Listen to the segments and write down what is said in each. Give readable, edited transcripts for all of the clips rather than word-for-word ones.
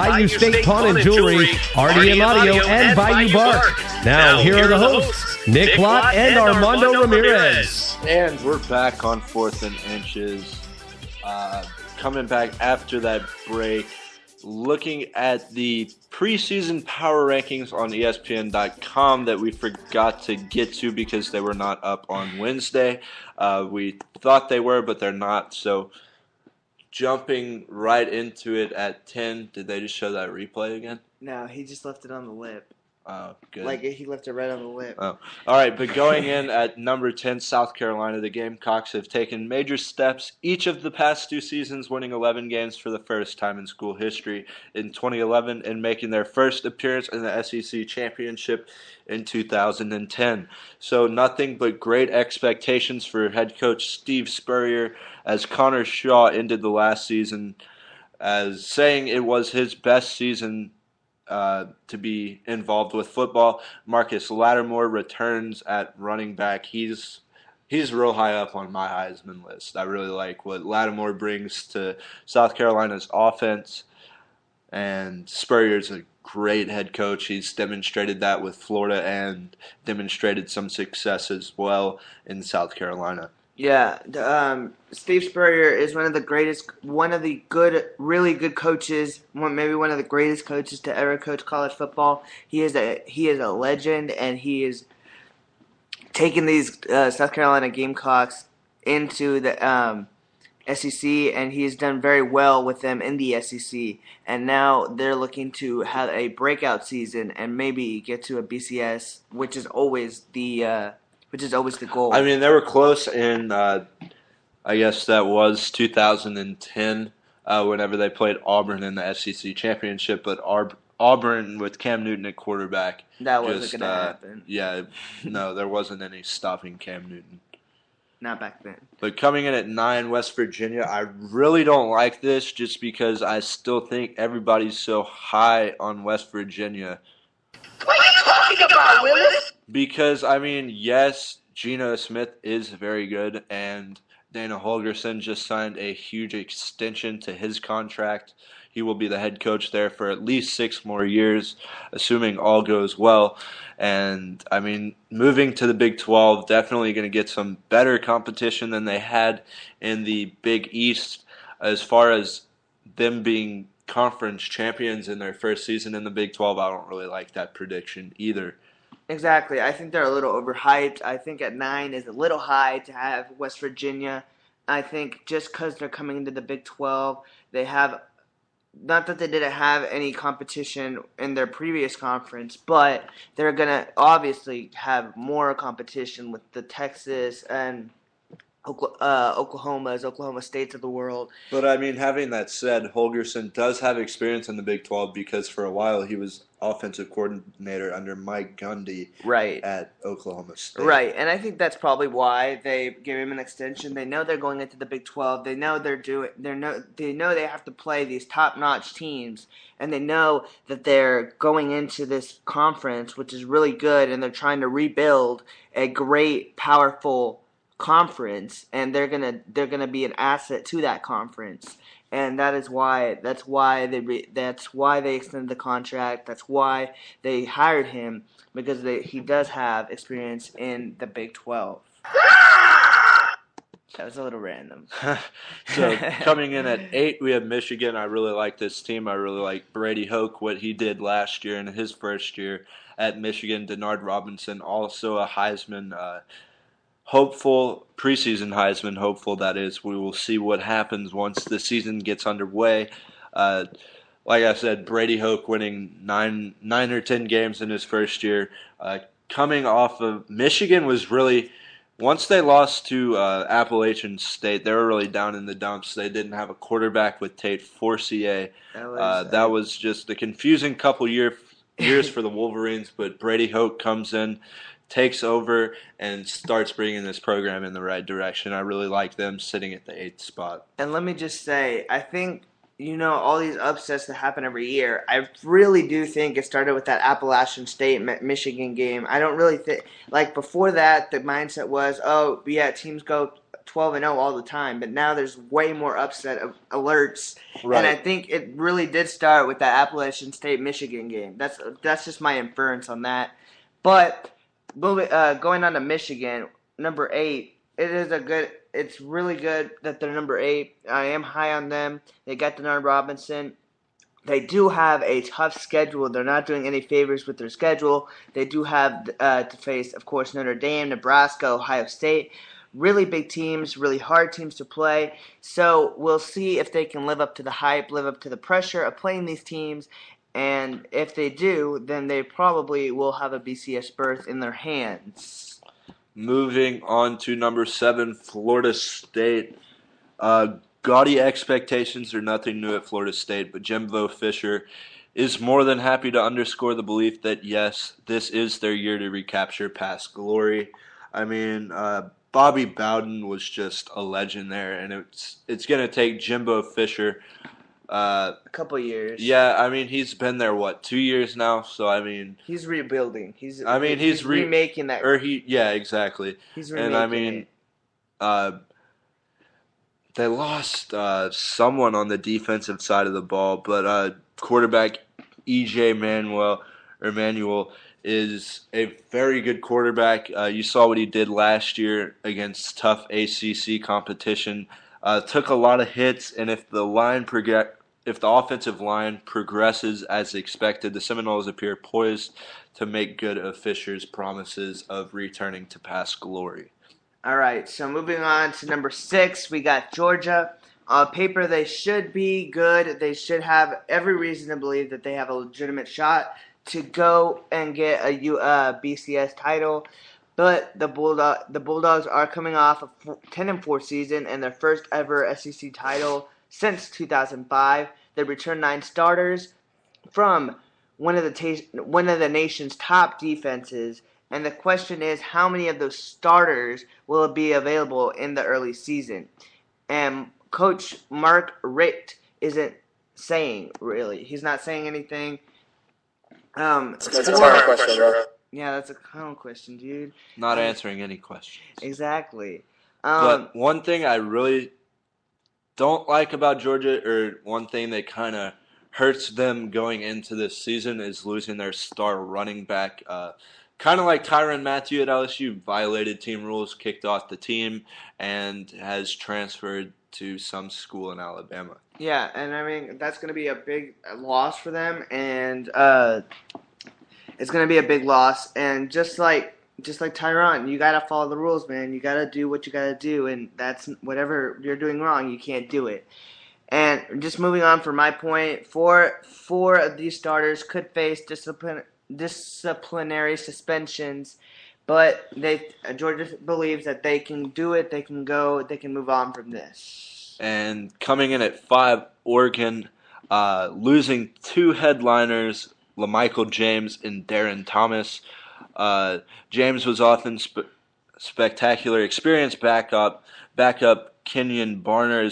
Bayou State Pawn and Jewelry, RDM Audio, and Bayou Bark. Now, here are the hosts, Nick Lott and Armando Ramirez. And we're back on 4th and Inches. Coming back after that break, looking at the preseason power rankings on ESPN.com that we forgot to get to because they were not up on Wednesday. We thought they were, but they're not. So jumping right into it at 10, did they just show that replay again? No, he just left it on the lip. Oh, good. Like he left it right on the lip. Oh, all right. But going in at number 10, South Carolina, the Gamecocks have taken major steps each of the past 2 seasons, winning 11 games for the first time in school history in 2011 and making their first appearance in the SEC championship in 2010. So nothing but great expectations for head coach Steve Spurrier, as Connor Shaw ended the last season as saying it was his best season to be involved with football. Marcus Lattimore returns at running back. He's real high up on my Heisman list. I really like what Lattimore brings to South Carolina's offense, and Spurrier's a great head coach. He's demonstrated that with Florida and demonstrated some success as well in South Carolina. Yeah, Steve Spurrier is one of the really good coaches, maybe one of the greatest coaches to ever coach college football. He is a legend, and he is taking these South Carolina Gamecocks into the SEC, and he has done very well with them in the SEC. And now they're looking to have a breakout season and maybe get to a BCS, which is always the goal. I mean, they were close in, I guess that was 2010, whenever they played Auburn in the SEC championship. But Auburn with Cam Newton at quarterback. That wasn't going to happen. Yeah, no, there wasn't any stopping Cam Newton. Not back then. But coming in at 9, West Virginia, I really don't like this just because I still think everybody's so high on West Virginia. What are you talking about, Willis? Because, I mean, yes, Geno Smith is very good, and Dana Holgorsen just signed a huge extension to his contract. He will be the head coach there for at least 6 more years, assuming all goes well. And, I mean, moving to the Big 12, definitely going to get some better competition than they had in the Big East as far as them being conference champions in their first season in the Big 12. I don't really like that prediction either. Exactly. I think they're a little overhyped. I think at 9 is a little high to have West Virginia. I think just because they're coming into the Big 12, they have, not that they didn't have any competition in their previous conference, but they're going to obviously have more competition with the Texas and Oklahoma States of the world. But, I mean, having that said, Holgorsen does have experience in the Big 12 because for a while he was offensive coordinator under Mike Gundy at Oklahoma State. Right, and I think that's probably why they gave him an extension. They know they're going into the Big 12. They know they know they have to play these top-notch teams, and they know that they're going into this conference, which is really good, and they're trying to rebuild a great, powerful conference, and they're gonna be an asset to that conference, and that's why they extended the contract. That's why they hired him, because he does have experience in the Big 12. That was a little random. So coming in at 8, we have Michigan. I really like this team. I really like Brady Hoke, what he did last year in his first year at Michigan. Denard Robinson, also a Heisman hopeful, preseason Heisman hopeful, that is. We will see what happens once the season gets underway. Like I said, Brady Hoke winning 9 or 10 games in his first year. Coming off of Michigan was really, once they lost to Appalachian State, they were really down in the dumps. They didn't have a quarterback with Tate Forcier. That was just a confusing couple years for the Wolverines, but Brady Hoke comes in, takes over, and starts bringing this program in the right direction. I really like them sitting at the 8th spot. And let me just say, I think, all these upsets that happen every year, I really do think it started with that Appalachian State-Michigan game. I don't really think, before that, the mindset was, teams go 12-0 all the time, but now there's way more upset alerts. Right. And I think it really did start with that Appalachian State-Michigan game. That's just my inference on that. But going on to Michigan, number 8, it's really good that they're number 8. I am high on them. They got Denard Robinson. They do have a tough schedule. They're not doing any favors with their schedule. They do have to face, of course, Notre Dame, Nebraska, Ohio State. Really big teams, really hard teams to play. So we'll see if they can live up to the hype, live up to the pressure of playing these teams. And if they do, then they probably will have a BCS berth in their hands. Moving on to number 7, Florida State. Gaudy expectations are nothing new at Florida State, but Jimbo Fisher is more than happy to underscore the belief that, yes, this is their year to recapture past glory. I mean, Bobby Bowden was just a legend there, and it's going to take Jimbo Fisher a couple years. Yeah, I mean, he's been there, 2 years now? So, I mean... He's rebuilding. He's remaking that. Yeah, exactly. He's remaking and, I mean, they lost someone on the defensive side of the ball, but quarterback E.J. Manuel is a very good quarterback. You saw what he did last year against tough ACC competition. Took a lot of hits, and if the offensive line progresses as expected, the Seminoles appear poised to make good of Fisher's promises of returning to past glory. All right, so moving on to number 6, we got Georgia. On paper, they should be good. They should have every reason to believe that they have a legitimate shot to go and get a BCS title. But the Bulldogs are coming off a 10-4 season and their first ever SEC title since 2005. They returned 9 starters from one of the nation's top defenses. And the question is, how many of those starters will be available in the early season? And Coach Mark Richt isn't saying, really. He's not saying anything. That's a hard question, bro. Yeah, that's a common question, dude. Not answering any questions. Exactly. But one thing I really don't like about Georgia, or one thing that kind of hurts them going into this season, is losing their star running back. Kind of like Tyrann Mathieu at LSU, violated team rules, kicked off the team, and has transferred to some school in Alabama. Yeah, and I mean, that's going to be a big loss for them, and it's going to be a big loss. And just like Tyrann, you got to follow the rules, man. You got to do what you got to do, and that's whatever you're doing wrong, you can't do it. And just moving on from my point, four of these starters could face disciplinary suspensions, but Georgia believes that they can do it. They can move on from this. And coming in at 5, Oregon, losing 2 headliners, LaMichael James and Darren Thomas. James was often spectacular, experienced backup. Kenyon Barner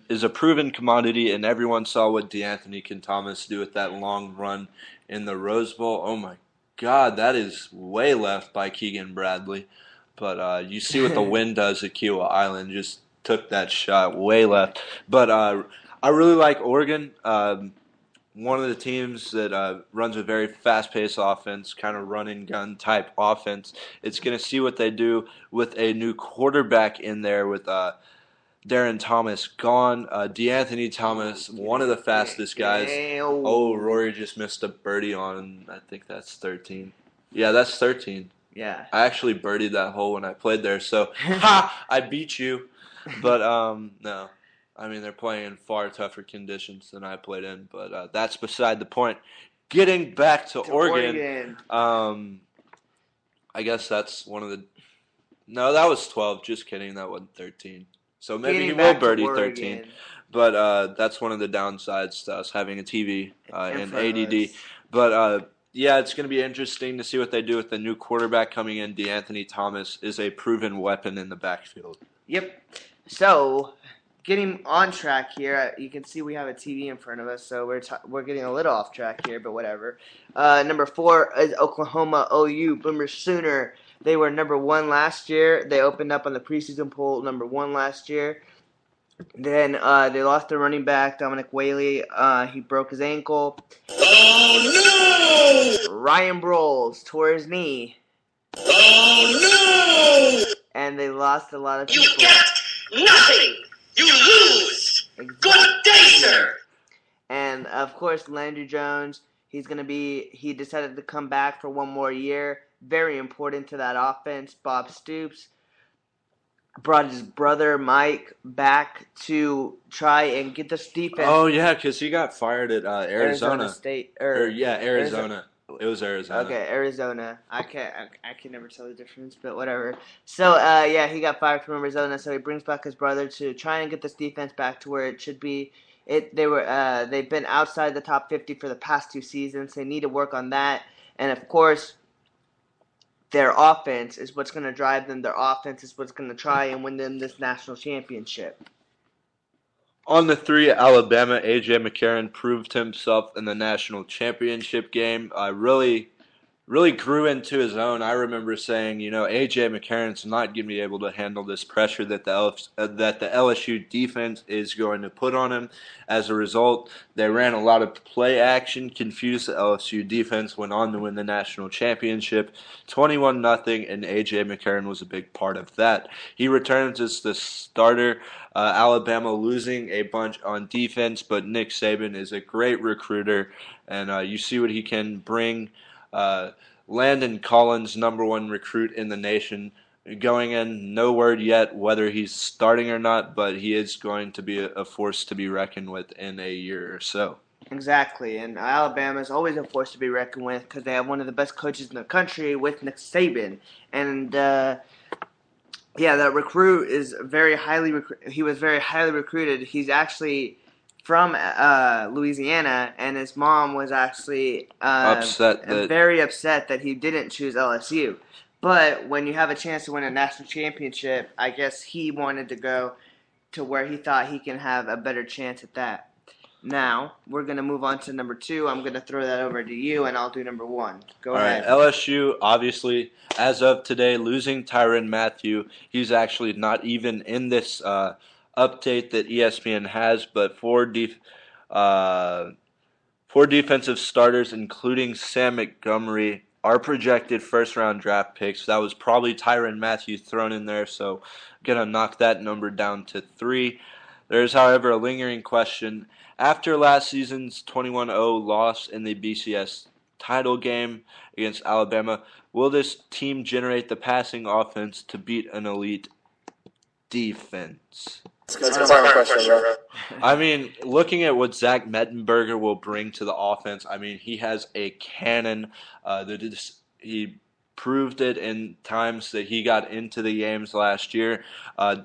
is a proven commodity, and everyone saw what DeAnthony Thomas do with that long run in the Rose Bowl. Oh my God, that is way left by Keegan Bradley. But you see what the wind does at Kiowa Island. Just took that shot way left. But I really like Oregon. One of the teams that runs a very fast-paced offense, kind of run-and-gun type offense. It's going to see what they do with a new quarterback in there with Darren Thomas gone. DeAnthony Thomas, one of the fastest guys. Oh, Rory just missed a birdie on, I think that's 13. Yeah, that's 13. Yeah. I actually birdied that hole when I played there, so I beat you. But no. I mean, they're playing in far tougher conditions than I played in, but that's beside the point. Getting back to Oregon. I guess that's one of the... No, that was 12. Just kidding. That wasn't 13. So maybe he will birdie 13. But that's one of the downsides to us having a TV and ADD. But, yeah, it's going to be interesting to see what they do with the new quarterback coming in. DeAnthony Thomas is a proven weapon in the backfield. Yep. So... Getting on track here, you can see we have a TV in front of us, so we're getting a little off track here, but whatever. Number 4 is Oklahoma OU Boomer Sooner. They were number 1 last year. They opened up on the preseason poll number 1 last year. Then they lost their running back, Dominic Whaley. He broke his ankle. Oh no! Ryan Broyles tore his knee. Oh no! And they lost a lot of people. You get nothing! You lose! Good day, sir! And, of course, Landry Jones, he decided to come back for 1 more year. Very important to that offense. Bob Stoops brought his brother Mike back to try and get this defense. Oh, yeah, because he got fired at Arizona. State. Arizona. It was Arizona. Okay, Arizona. I can never tell the difference, but whatever. So, he got fired from Arizona, so he brings back his brother to try and get this defense back to where it should be. They've been outside the top 50 for the past 2 seasons. They need to work on that. And, of course, their offense is what's going to drive them. Their offense is what's going to try and win them this national championship. On the 3, Alabama, A.J. McCarron proved himself in the national championship game. Really grew into his own. I remember saying, A.J. McCarron's not going to be able to handle this pressure that the LSU defense is going to put on him. As a result, they ran a lot of play action, confused the LSU defense, went on to win the national championship, 21-0, and A.J. McCarron was a big part of that. He returns as the starter. Alabama losing a bunch on defense, but Nick Saban is a great recruiter, and you see what he can bring. Landon Collins, number 1 recruit in the nation, going in, no word yet whether he's starting or not, but he is going to be a force to be reckoned with in a year or so. Exactly, and Alabama is always a force to be reckoned with because they have one of the best coaches in the country with Nick Saban. And, that recruit is he was very highly recruited. He's actually from Louisiana, and his mom was actually very upset that he didn't choose LSU. But when you have a chance to win a national championship, I guess he wanted to go to where he thought he can have a better chance at that. Now, we're going to move on to number 2. I'm going to throw that over to you, and I'll do number 1. Go ahead. All right, LSU, obviously, as of today, losing Tyrann Mathieu. He's actually not even in this update that ESPN has, but 4 defensive starters, including Sam Montgomery, are projected first-round draft picks. That was probably Tyrann Mathieu thrown in there, so going to knock that number down to 3. There's, however, a lingering question. After last season's 21-0 loss in the BCS title game against Alabama, will this team generate the passing offense to beat an elite defense? That's a fun question, bro. I mean, looking at what Zach Mettenberger will bring to the offense, I mean, he has a cannon. He proved it in times that he got into the games last year.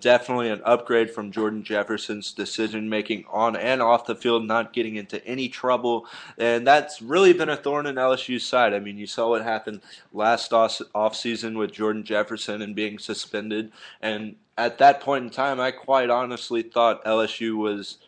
Definitely an upgrade from Jordan Jefferson's decision-making on and off the field, not getting into any trouble. And that's really been a thorn in LSU's side. I mean, you saw what happened last offseason with Jordan Jefferson and being suspended. And at that point in time, I quite honestly thought LSU was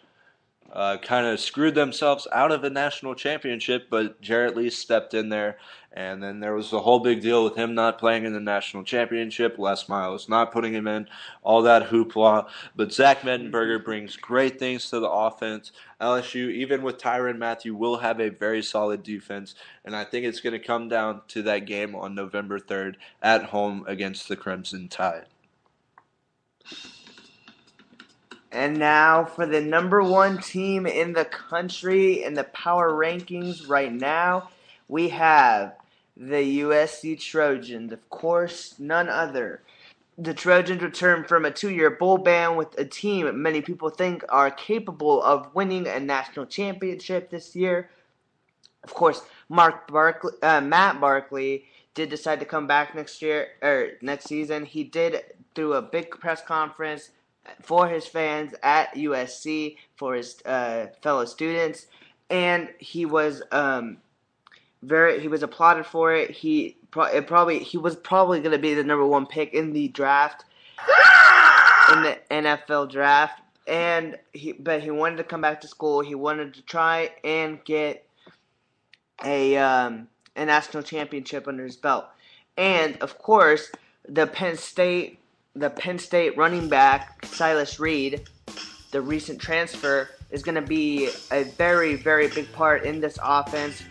kind of screwed themselves out of a national championship, but Jarrett Lee stepped in there, and then there was the whole big deal with him not playing in the national championship, Les Miles not putting him in, all that hoopla. But Zach Mettenberger brings great things to the offense. LSU, even with Tyrann Mathieu, will have a very solid defense, and I think it's going to come down to that game on November 3rd at home against the Crimson Tide. And now for the number 1 team in the country in the power rankings right now, we have the USC Trojans. Of course, none other. The Trojans return from a 2-year bowl ban with a team many people think are capable of winning a national championship this year. Of course, Matt Barkley did decide to come back next season. He did do a big press conference for his fans at USC, for his fellow students, and he was applauded for it. He was probably going to be the number 1 pick in the draft, in the NFL draft, but he wanted to come back to school. He wanted to try and get a national championship under his belt. And of course, the Penn State running back Silas Reed, the recent transfer, is going to be a very, very big part in this offense.